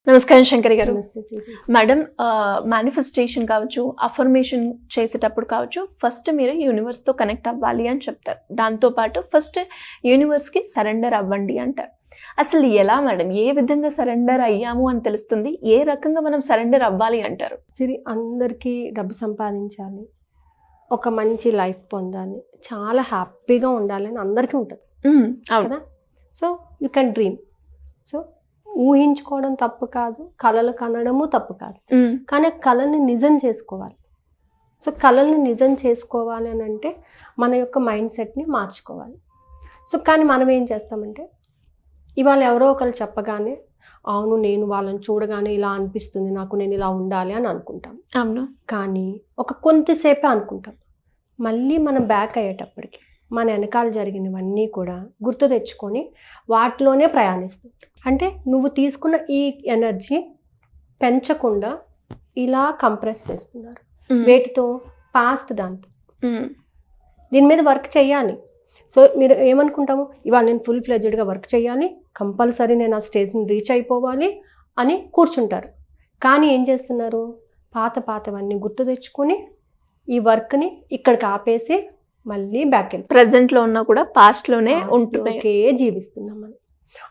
నమస్కారం శంకరి గారు. నమస్తే సిరి. మేడం, మేనిఫెస్టేషన్ కావచ్చు, అఫర్మేషన్ చేసేటప్పుడు కావచ్చు, ఫస్ట్ మీరు యూనివర్స్తో కనెక్ట్ అవ్వాలి అని చెప్తారు. దాంతోపాటు ఫస్ట్ యూనివర్స్కి సరెండర్ అవ్వండి అంటారు. అసలు ఎలా మేడం, ఏ విధంగా సరెండర్ అయ్యాము అని తెలుస్తుంది? ఏ రకంగా మనం సరెండర్ అవ్వాలి అంటారు? సిరి, అందరికీ డబ్బు సంపాదించాలి, ఒక మంచి లైఫ్ పొందాలి, చాలా హ్యాపీగా ఉండాలని అందరికీ ఉంటుంది కదా. So you can dream. So ఊహించుకోవడం తప్పు కాదు, కళలు కనడము తప్పు కాదు, కానీ కళల్ని నిజం చేసుకోవాలి. సో కళల్ని నిజం చేసుకోవాలి అని అంటే మన యొక్క మైండ్ సెట్ని మార్చుకోవాలి. సో కానీ మనం ఏం చేస్తామంటే, ఇవాళ ఎవరో ఒకరు చెప్పగానే అవును నేను వాళ్ళని చూడగానే ఇలా అనిపిస్తుంది నాకు, నేను ఇలా ఉండాలి అని అనుకుంటాం. అవును. కానీ ఒక కొంతసేపే అనుకుంటాం. మళ్ళీ మనం బ్యాక్ అయ్యేటప్పటికి మన వెనకాల జరిగినవన్నీ కూడా గుర్తు తెచ్చుకొని వాటిలోనే ప్రయాణిస్తాం. అంటే నువ్వు తీసుకున్న ఈ ఎనర్జీ పెంచకుండా ఇలా కంప్రెస్ చేస్తున్నారు. వేటితో? పాస్ట్ దాంతో. దీని మీద వర్క్ చేయాలి. సో మీరు ఏమనుకుంటాము, ఇవాళ నేను ఫుల్ ఫ్లెడ్జ్డ్గా వర్క్ చేయాలి, కంపల్సరీ నేను ఆ స్టేజ్ని రీచ్ అయిపోవాలి అని కూర్చుంటారు. కానీ ఏం చేస్తున్నారు, పాతవన్నీ గుర్తు తెచ్చుకొని ఈ వర్క్ని ఇక్కడికి ఆపేసి మళ్ళీ బ్యాక్ వెళ్ళి ప్రజెంట్లో ఉన్నా కూడా పాస్ట్లోనే ఉంటున్నాయి, జీవిస్తున్నాం మనం.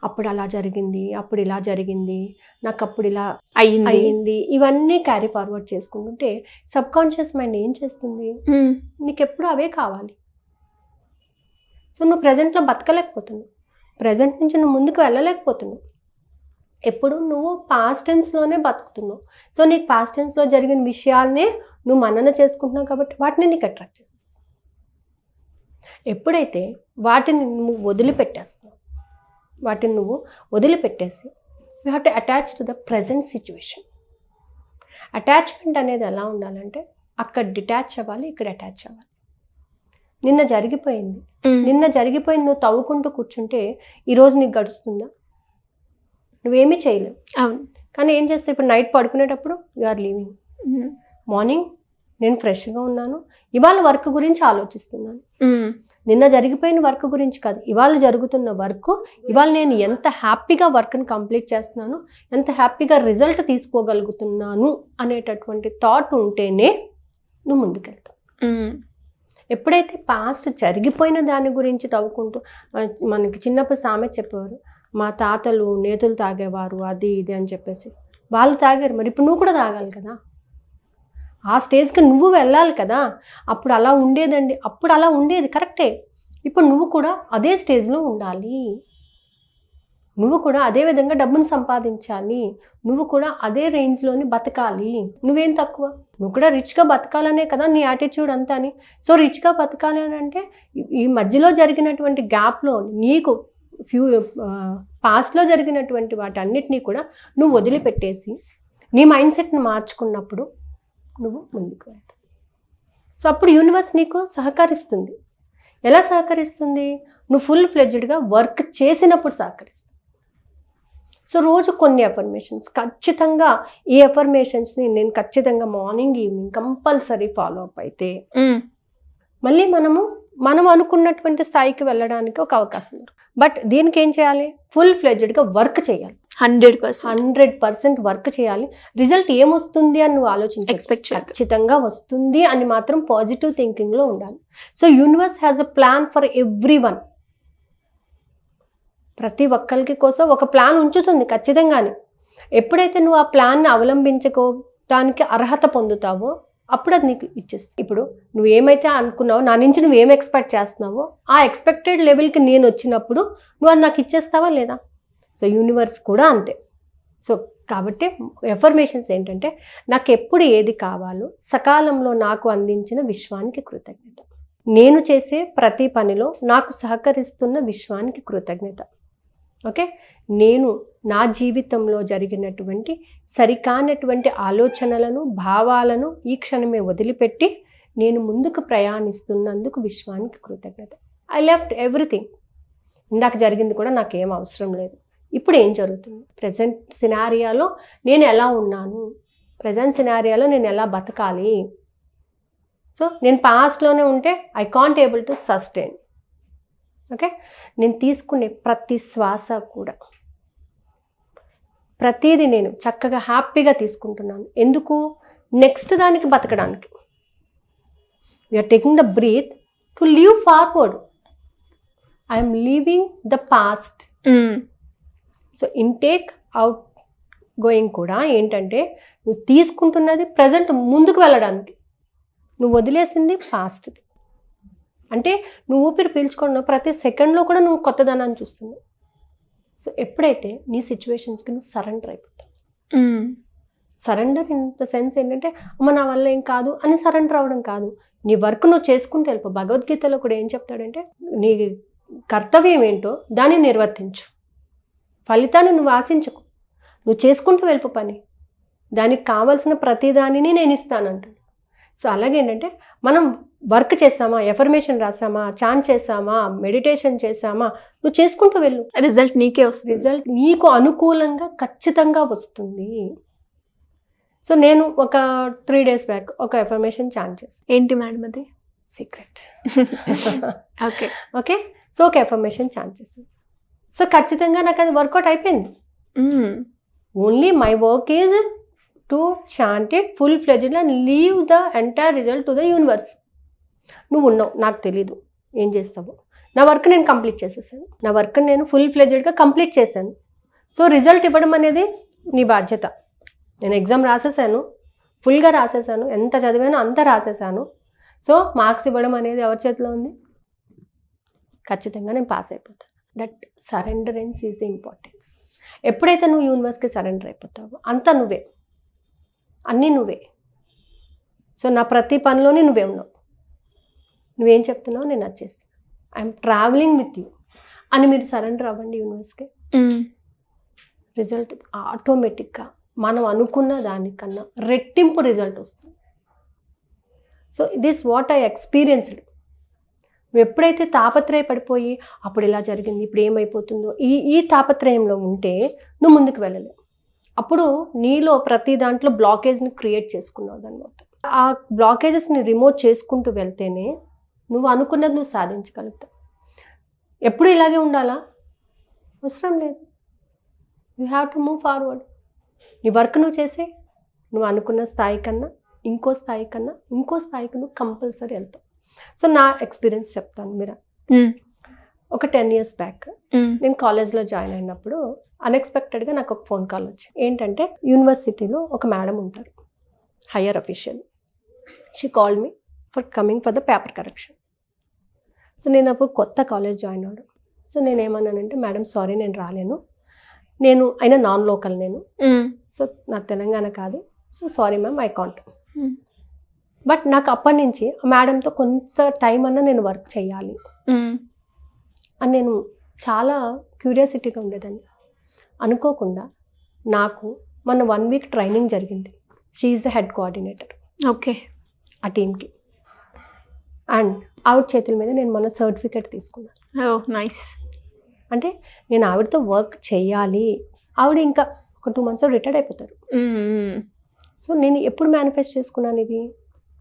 అప్పుడు అలా జరిగింది, అప్పుడు ఇలా జరిగింది, నాకు అప్పుడు ఇలా అయ్యింది, ఇవన్నీ క్యారీ ఫార్వర్డ్ చేసుకుంటుంటే సబ్ కాన్షియస్ మైండ్ ఏం చేస్తుంది, నీకు ఎప్పుడు అవే కావాలి. సో నువ్వు ప్రజెంట్లో బతకలేకపోతున్నావు, ప్రజెంట్ నుంచి నువ్వు ముందుకు వెళ్ళలేకపోతున్నావు, ఎప్పుడు నువ్వు పాస్ట్ టెన్స్లోనే బతుకుతున్నావు. సో నీకు పాస్ట్ టెన్స్లో జరిగిన విషయాల్ని నువ్వు మనన చేసుకుంటున్నావు కాబట్టి వాటిని నీకు అట్రాక్ట్ చేసేస్తావు. ఎప్పుడైతే వాటిని నువ్వు వదిలిపెట్టేస్తున్నావు, వాటిని నువ్వు వదిలిపెట్టేసి you have to attach to the present situation. Attachment అనేది ఎలా ఉండాలంటే, అక్కడ డిటాచ్ అవ్వాలి, ఇక్కడ అటాచ్ అవ్వాలి. నిన్న జరిగిపోయింది నువ్వు తవ్వుకుంటూ కూర్చుంటే ఈరోజు నీకు గడుస్తుందా? నువ్వేమీ చేయలేవు. అవును. కానీ ఏం చేస్తావు, ఇప్పుడు నైట్ పడుకునేటప్పుడు యు ఆర్ లీవింగ్. మార్నింగ్ నేను ఫ్రెష్గా ఉన్నాను, ఇవాళ వర్క్ గురించి ఆలోచిస్తున్నాను. నిన్న జరిగిపోయిన వర్క్ గురించి కాదు, ఇవాళ జరుగుతున్న వర్క్, ఇవాళ నేను ఎంత హ్యాపీగా వర్క్ని కంప్లీట్ చేస్తున్నాను, ఎంత హ్యాపీగా రిజల్ట్ తీసుకోగలుగుతున్నాను అనేటటువంటి థాట్ ఉంటేనే నువ్వు ముందుకెళ్తావు. ఎప్పుడైతే పాస్ట్ జరిగిపోయిన దాని గురించి తవ్వుకుంటూ, మనకి చిన్నప్పుడు సామెత చెప్పేవారు, మా తాతలు నేతులు తాగేవారు అది ఇది అని చెప్పేసి, వాళ్ళు తాగారు, మరి ఇప్పుడు నువ్వు కూడా తాగాలి కదా, ఆ స్టేజ్కి నువ్వు వెళ్ళాలి కదా. అప్పుడు అలా ఉండేదండి, అప్పుడు అలా ఉండేది కరెక్టే, ఇప్పుడు నువ్వు కూడా అదే స్టేజ్లో ఉండాలి, నువ్వు కూడా అదే విధంగా డబ్బును సంపాదించాలి, నువ్వు కూడా అదే రేంజ్లోని బతకాలి. నువ్వేం తక్కువ, నువ్వు కూడా రిచ్గా బతకాలనే కదా నీ యాటిట్యూడ్ అంతా అని. సో రిచ్గా బతకాలి అని అంటే ఈ మధ్యలో జరిగినటువంటి గ్యాప్లో నీకు పాస్ట్లో జరిగినటువంటి వాటన్నిటినీ కూడా నువ్వు వదిలిపెట్టేసి నీ మైండ్ సెట్ని మార్చుకున్నప్పుడు నువ్వు ముందుకు వెళ్తావు. సో అప్పుడు యూనివర్స్ నీకు సహకరిస్తుంది. ఎలా సహకరిస్తుంది? నువ్వు ఫుల్ ఫ్లెడ్జ్డ్గా వర్క్ చేసినప్పుడు సహకరిస్తుంది. సో రోజు కొన్ని అఫర్మేషన్స్ ఖచ్చితంగా, ఈ అఫర్మేషన్స్ని నేను ఖచ్చితంగా morning evening compulsory follow up అయితే మళ్ళీ మనం అనుకున్నటువంటి స్థాయికి వెళ్ళడానికి ఒక అవకాశం ఉంది. బట్ దీనికి ఏం చేయాలి? ఫుల్ ఫ్లెడ్జ్డ్గా వర్క్ చేయాలి, 100% వర్క్ చేయాలి. రిజల్ట్ ఏమొస్తుంది అని నువ్వు ఆలోచించి ఎక్స్పెక్ట్ ఖచ్చితంగా వస్తుంది అని మాత్రం పాజిటివ్ థింకింగ్లో ఉండాలి. So universe has a plan for every one. ప్రతి ఒక్కరికి కోసం ఒక ప్లాన్ ఉంచుతుంది ఖచ్చితంగానే. ఎప్పుడైతే నువ్వు ఆ ప్లాన్ని అవలంబించుకోవడానికి అర్హత పొందుతావో అప్పుడు అది నీకు ఇచ్చేస్తుంది. ఇప్పుడు నువ్వు ఏమైతే అనుకున్నావో, నా నుంచి నువ్వు ఏం ఎక్స్పెక్ట్ చేస్తున్నావో ఆ ఎక్స్పెక్టెడ్ లెవెల్కి నేను వచ్చినప్పుడు నువ్వు అది నాకు ఇచ్చేస్తావా లేదా? సో యూనివర్స్ కూడా అంతే. సో కాబట్టి ఎఫర్మేషన్స్ ఏంటంటే, నాకు ఎప్పుడు ఏది కావాలో సకాలంలో నాకు అందించిన విశ్వానికి కృతజ్ఞత, నేను చేసే ప్రతి పనిలో నాకు సహకరిస్తున్న విశ్వానికి కృతజ్ఞత. ఓకే, నేను నా జీవితంలో జరిగినటువంటి సరికానటువంటి ఆలోచనలను, భావాలను ఈ క్షణమే వదిలిపెట్టి నేను ముందుకు ప్రయాణిస్తున్నందుకు విశ్వానికి కృతజ్ఞత. I left everything. ఇందాక జరిగింది కూడా నాకేం అవసరం లేదు, ఇప్పుడు ఏం జరుగుతుంది, ప్రజెంట్ సినారియాలో నేను ఎలా ఉన్నాను, ప్రజెంట్ సినారియాలో నేను ఎలా బతకాలి. సో నేను పాస్ట్లోనే ఉంటే I can't able to sustain. Okay, నేను తీసుకునే ప్రతి శ్వాస కూడా ప్రతిదీ నేను చక్కగా హ్యాపీగా తీసుకుంటున్నాను. ఎందుకు? నెక్స్ట్ దానికి బతకడానికి. We're taking the breath to live forward. I'm leaving the past. So intake outgoing కూడా ఏంటంటే నువ్వు తీసుకుంటున్నది ప్రజెంట్ ముందుకు వెళ్ళడానికి, నువ్వు వదిలేసింది పాస్ట్ది. అంటే నువ్వు ఊపిరి పీల్చుకున్న ప్రతి సెకండ్లో కూడా నువ్వు కొత్తదనాన్ని చూస్తున్నావు. సో ఎప్పుడైతే నీ సిచ్యువేషన్స్కి నువ్వు సరెండర్ అయిపోతావు. సరెండర్ ఇన్ ద సెన్స్ ఏంటంటే అమ్మ నా వల్ల ఏం కాదు అని సరెండర్ అవ్వడం కాదు. నీ వర్క్ నువ్వు చేసుకుంటూ వెళ్ళిపో. భగవద్గీతలో కూడా ఏం చెప్తాడంటే నీ కర్తవ్యం ఏంటో దాన్ని నిర్వర్తించు, ఫలితాన్ని నువ్వు ఆశించకు, నువ్వు చేసుకుంటూ వెళ్ళిపో పని, దానికి కావాల్సిన ప్రతిదానిని నేను ఇస్తానంటాడు. సో అలాగే ఏంటంటే మనం వర్క్ చేసామా, ఎఫర్మేషన్ రాసామా, చాంట్ చేసామా, మెడిటేషన్ చేసామా, నువ్వు చేసుకుంటూ వెళ్ళు, రిజల్ట్ నీకే వస్తుంది. రిజల్ట్ నీకు అనుకూలంగా ఖచ్చితంగా వస్తుంది. సో నేను ఒక 3 days బ్యాక్ ఒక ఎఫర్మేషన్ చాంట్ చేశాను. ఏంటి మేడం అది? సీక్రెట్. Okay okay. సో ఒక ఎఫర్మేషన్ చాంట్ చేశాను. సో ఖచ్చితంగా నాకు అది వర్కౌట్ అయిపోయింది. Only my work is to chant it full fledged and leave the entire result to the universe. నువ్వు ఉన్నావు, నాకు తెలీదు ఏం చేస్తావు. నా వర్క్ నేను కంప్లీట్ చేసేసాను, నా వర్క్ నేను ఫుల్ ఫ్లెడ్జ్డ్గా కంప్లీట్ చేశాను. సో రిజల్ట్ ఇవ్వడం అనేది నీ బాధ్యత. నేను ఎగ్జామ్ రాసేసాను, ఫుల్గా రాసేసాను, ఎంత చదివానో అంత రాసేసాను. సో మార్క్స్ ఇవ్వడం అనేది ఎవరి చేతిలో ఉంది? ఖచ్చితంగా నేను పాస్ అయిపోతాను. That సరెండరెన్స్ is the importance. ఎప్పుడైతే నువ్వు యూనివర్స్కి సరెండర్ అయిపోతావో అంతా నువ్వే, అన్నీ నువ్వే. సో నా ప్రతి పనిలోనే నువ్వే ఉన్నావు. నువ్వేం చెప్తున్నావు నేను అది చేస్తాను, ఐఎమ్ ట్రావెలింగ్ విత్ యూ అని మీరు సరెండర్ అవ్వండి యూనివర్స్కి. రిజల్ట్ ఆటోమేటిక్గా మనం అనుకున్న దానికన్నా రెట్టింపు రిజల్ట్ వస్తుంది. So this what I experienced. నువ్వు ఎప్పుడైతే తాపత్రయపడిపోయి అప్పుడు ఇలా జరిగింది, ఇప్పుడు ఏమైపోతుందో ఈ తాపత్రయంలో ఉంటే నువ్వు ముందుకు వెళ్ళలేవు. అప్పుడు నీలో ప్రతి దాంట్లో బ్లాకేజ్ని క్రియేట్ చేసుకున్నావు. దాని మొత్తం ఆ బ్లాకేజెస్ని రిమూవ్ చేసుకుంటూ వెళ్తేనే నువ్వు అనుకున్నది నువ్వు సాధించగలుగుతావు. ఎప్పుడు ఇలాగే ఉండాలా? అవసరం లేదు. You have to move forward. నీ వర్క్ నువ్వు చేసే, నువ్వు అనుకున్న స్థాయి కన్నా ఇంకో స్థాయికి నువ్వు కంపల్సరీ వెళ్తావు. సో నా ఎక్స్పీరియన్స్ చెప్తాను. మీరు ఒక 10 years బ్యాక్ నేను కాలేజ్లో జాయిన్ అయినప్పుడు అన్ఎక్స్పెక్టెడ్గా నాకు ఒక ఫోన్ కాల్ వచ్చింది. ఏంటంటే యూనివర్సిటీలో ఒక మేడం ఉంటారు, higher official. She called me for coming for the paper correction. So నేను అప్పుడు కొత్త కాలేజ్ జాయిన్ అవ్వడం. సో నేను ఏమన్నానంటే మేడం సారీ నేను రాలేను, నేను అయినా నాన్ లోకల్, నేను సో నా తెలంగాణ కాదు, so sorry ma'am I can't. But నాకు అప్పటి నుంచి మేడంతో కొంత టైం అన్నా నేను వర్క్ చేయాలి అని నేను చాలా క్యూరియాసిటీగా ఉండేదాన్ని. అనుకోకుండా నాకు మొన్న 1 week ట్రైనింగ్ జరిగింది. She is the head coordinator. Okay. ఆ టీంకి. అండ్ ఆవిడ చేతుల మీద నేను మొన్న సర్టిఫికేట్ తీసుకున్నాను. ఓ నైస్. అంటే నేను ఆవిడతో వర్క్ చేయాలి. ఆవిడ ఇంకా ఒక 2 months రిటైర్డ్ అయిపోతారు. సో నేను ఎప్పుడు మేనిఫెస్ట్ చేసుకున్నాను ఇది?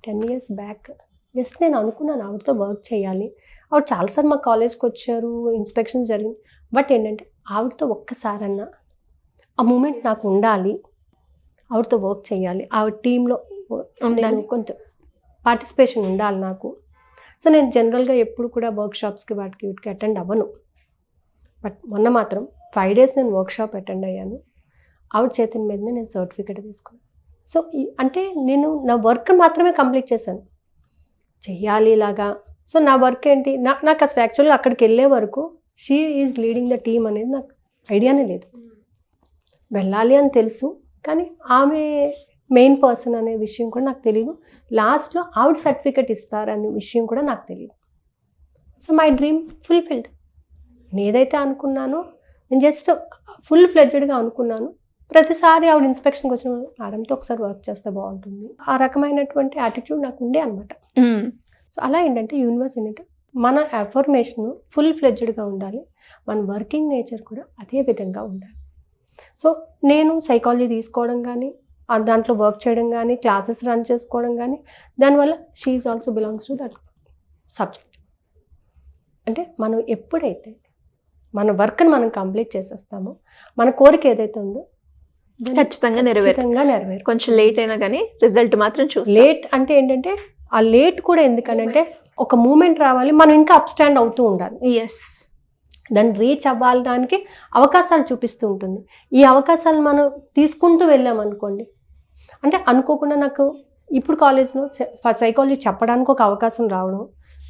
10 years బ్యాక్. జస్ట్ నేను అనుకున్నాను ఆవిడతో వర్క్ చేయాలి. ఆవిడ చాలాసార్లు మా కాలేజ్కి వచ్చారు, ఇన్స్పెక్షన్స్ జరిగింది. బట్ ఏంటంటే ఆవిడతో ఒక్కసారన్నా ఆ మూమెంట్ నాకు ఉండాలి, ఆవిడతో వర్క్ చేయాలి, ఆవిడ టీంలో నేను కొంచెం పార్టిసిపేషన్ ఉండాలి నాకు. సో నేను జనరల్గా ఎప్పుడు కూడా వర్క్షాప్స్కి వాటికి వీటికి అటెండ్ అవ్వను. బట్ మొన్న మాత్రం 5 days నేను వర్క్షాప్ అటెండ్ అయ్యాను. ఆవిడ చేతుల మీదనే నేను సర్టిఫికేట్ తీసుకున్నాను. సో అంటే నేను నా వర్క్ మాత్రమే కంప్లీట్ చేశాను, చెయ్యాలి ఇలాగా. సో నా వర్క్ ఏంటి, నాకు అసలు యాక్చువల్గా అక్కడికి వెళ్ళే వరకు she is leading the team అనేది నాకు ఐడియానే లేదు. వెళ్ళాలి అని తెలుసు, కానీ ఆమె మెయిన్ పర్సన్ అనే విషయం కూడా నాకు తెలియదు. లాస్ట్లో ఆవిడ సర్టిఫికేట్ ఇస్తారనే విషయం కూడా నాకు తెలియదు. So my dream fulfilled. నేను ఏదైతే అనుకున్నానో నేను జస్ట్ ఫుల్ ఫ్లెడ్జ్డ్గా అనుకున్నాను. ప్రతిసారి ఆవిడ ఇన్స్పెక్షన్కి వచ్చిన మేడంతో ఒకసారి వర్క్ చేస్తే బాగుంటుంది, ఆ రకమైనటువంటి యాటిట్యూడ్ నాకు ఉండే అనమాట. సో అలా ఏంటంటే యూనివర్స్ ఏంటంటే మన అఫర్మేషన్ ఫుల్ ఫ్లెడ్జ్డ్గా ఉండాలి, మన వర్కింగ్ నేచర్ కూడా అదే విధంగా ఉండాలి. సో నేను సైకాలజీ తీసుకోవడం కానీ, దాంట్లో వర్క్ చేయడం కానీ, క్లాసెస్ రన్ చేసుకోవడం కానీ, దానివల్ల she is also belongs to that subject. అంటే మనం ఎప్పుడైతే మన వర్క్ని మనం కంప్లీట్ చేసేస్తామో, మన కోరిక ఏదైతే ఉందో ఖచ్చితంగా నెరవేరు. ఖచ్చితంగా నెరవేరు. కొంచెం లేట్ అయినా కానీ రిజల్ట్ మాత్రం చూస్తాం. లేట్ అంటే ఏంటంటే ఆ లేట్ కూడా ఎందుకనంటే ఒక మూమెంట్ రావాలి, మనం ఇంకా అప్ స్టాండ్ అవుతూ ఉండాలి. ఎస్, దాన్ని రీచ్ అవ్వడానికి అవకాశాలు చూపిస్తూ ఉంటుంది. ఈ అవకాశాలు మనం తీసుకుంటూ వెళ్ళామనుకోండి, అంటే అనుకోకుండా నాకు ఇప్పుడు కాలేజ్లో సైకాలజీ చెప్పడానికి ఒక అవకాశం రావడం,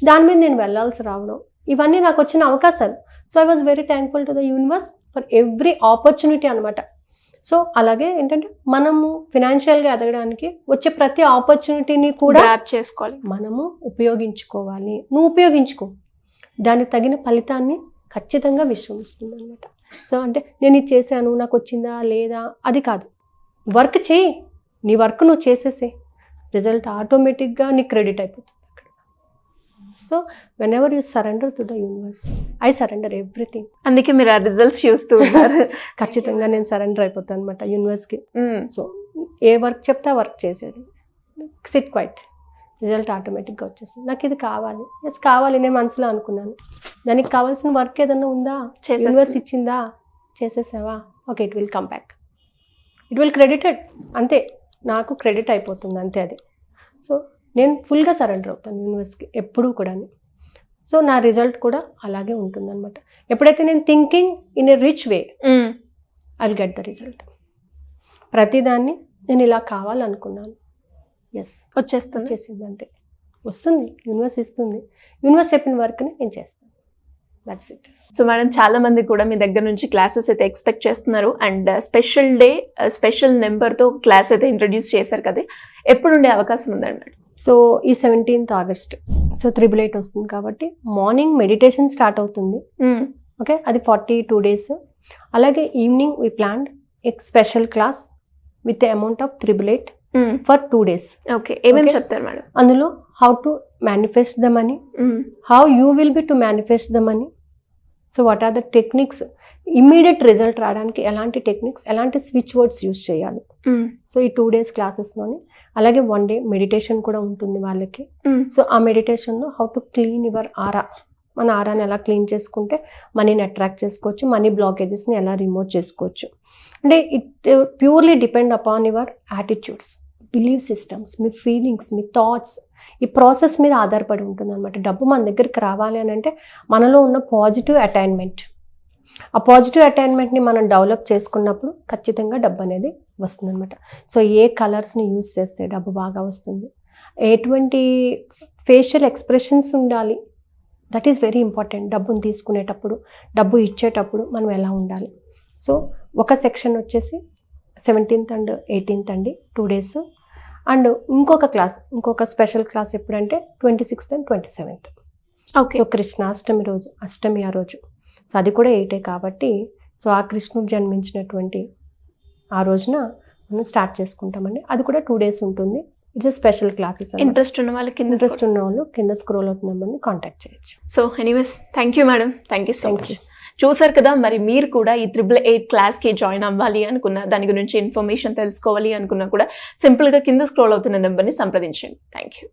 దాని మీద నేను వెళ్ళాల్సి రావడం, ఇవన్నీ నాకు వచ్చిన అవకాశాలు. So I was very thankful to the universe for every opportunity అనమాట. సో అలాగే ఏంటంటే మనము ఫినాన్షియల్గా ఎదగడానికి వచ్చే ప్రతి ఆపర్చునిటీని కూడా గ్రాప్ చేసుకోవాలి, మనము ఉపయోగించుకోవాలి. నువ్వు ఉపయోగించుకో, దానికి తగిన ఫలితాన్ని ఖచ్చితంగా విశ్వం ఇస్తుంది అనమాట. సో అంటే నేను ఇది చేశాను, నాకు వచ్చిందా లేదా అది కాదు, వర్క్ చేయి, నీ వర్క్ నువ్వు చేసేసే, రిజల్ట్ ఆటోమేటిక్గా నీ క్రెడిట్ అయిపోతుంది అక్కడ. So when ever you surrender to the universe, I surrender everything. అందుకే మీరు ఆ రిజల్ట్స్ చూస్తూ ఉన్నారు. ఖచ్చితంగా నేను సరెండర్ అయిపోతాను అనమాట యూనివర్స్కి. సో ఏ వర్క్ చెప్తే ఆ వర్క్ చేసేది, సిట్ క్వైట్, రిజల్ట్ ఆటోమేటిక్గా వచ్చేస్తుంది. నాకు ఇది కావాలి, ఎస్ కావాలి, నేను మనసులో అనుకున్నాను, దానికి కావాల్సిన వర్క్ ఏదన్నా ఉందా, యూనివర్స్ ఇచ్చిందా, చేసేసావా, okay it will come back, it will credited, అంతే, నాకు క్రెడిట్ అయిపోతుంది అంతే అది. సో నేను ఫుల్గా సరెండర్ అవుతాను యూనివర్స్కి ఎప్పుడూ కూడా. సో నా రిజల్ట్ కూడా అలాగే ఉంటుందన్నమాట. ఎప్పుడైతే నేను thinking in a rich way, I will get the result. ప్రతిదాన్ని నేను ఇలా కావాలనుకున్నాను, ఎస్ వచ్చేసింది, అంతే వస్తుంది, యూనివర్స్ ఇస్తుంది, యూనివర్స్ చెప్పిన వర్క్ని నేను చేస్తాను, దట్స్ ఇట్. సో మేడం, చాలా మంది కూడా మీ దగ్గర నుంచి క్లాసెస్ అయితే ఎక్స్పెక్ట్ చేస్తున్నారు. అండ్ స్పెషల్ డే, స్పెషల్ నెంబర్తో క్లాస్ అయితే ఇంట్రడ్యూస్ చేశారు కదా, ఎప్పుడు ఉండే అవకాశం ఉందండి మేడం? సో ఈ 17th August, సో 888 వస్తుంది కాబట్టి మార్నింగ్ మెడిటేషన్ స్టార్ట్ అవుతుంది. ఓకే, అది 42 days. అలాగే ఈవినింగ్ వీ ప్లాన్డ్ ఎక్ special class with amount of 888 for 2 days. Okay, ఏమేమి చెప్తారు మేడం అందులో? How to manifest the money, how you will be to manifest the money, so what are the techniques, immediate result రావడానికి ఎలాంటి techniques, ఎలాంటి switch words use చేయాలి. So ఈ 2 days క్లాసెస్లోని, అలాగే 1 day meditation కూడా ఉంటుంది వాళ్ళకి. సో ఆ మెడిటేషన్లో how to clean your aura, మన ఆరాని ఎలా క్లీన్ చేసుకుంటే మనీని అట్రాక్ట్ చేసుకోవచ్చు, మనీ బ్లాకేజెస్ని ఎలా రిమూవ్ చేసుకోవచ్చు. అంటే it purely depend upon your attitudes, believe systems, me feelings, me thoughts, ఈ ప్రాసెస్ మీద ఆధారపడి ఉంటుంది అనమాట. డబ్బు మన దగ్గరికి రావాలి అని అంటే మనలో ఉన్న పాజిటివ్ అటైన్మెంట్, ఆ పాజిటివ్ అటైన్మెంట్ని మనం డెవలప్ చేసుకున్నప్పుడు ఖచ్చితంగా డబ్బు అనేది వస్తుంది అనమాట. సో ఏ కలర్స్ని యూజ్ చేస్తే డబ్బు బాగా వస్తుంది, ఎటువంటి ఫేషియల్ ఎక్స్ప్రెషన్స్ ఉండాలి, దట్ ఈస్ వెరీ ఇంపార్టెంట్. డబ్బుని తీసుకునేటప్పుడు, డబ్బు ఇచ్చేటప్పుడు మనం ఎలా ఉండాలి. సో ఒక సెక్షన్ వచ్చేసి 17th and 18th అండి, 2 days. అండ్ ఇంకొక స్పెషల్ క్లాస్ ఎప్పుడంటే 26th and 27th. Okay, so Krishnashtami రోజు, అష్టమి ఆ రోజు. సో అది కూడా 8 కాబట్టి, సో ఆ కృష్ణుడు జన్మించినటువంటి ఆ రోజున మనం స్టార్ట్ చేసుకుంటామండి. అది కూడా 2 days ఉంటుంది. It's special classes. ఇంట్రెస్ట్ ఉన్న వాళ్ళు కింద స్క్రోల్ అవుతున్న నెంబర్ని కాంటాక్ట్ చేయొచ్చు. So anyways, thank you madam, thank you so much. చూసారు కదా, మరి మీరు కూడా ఈ 888 క్లాస్కి జాయిన్ అవ్వాలి అనుకున్నా, దాని గురించి ఇన్ఫర్మేషన్ తెలుసుకోవాలి అనుకున్నా కూడా సింపుల్గా కింద స్క్రోల్ అవుతున్న నెంబర్ని సంప్రదించండి. Thank you.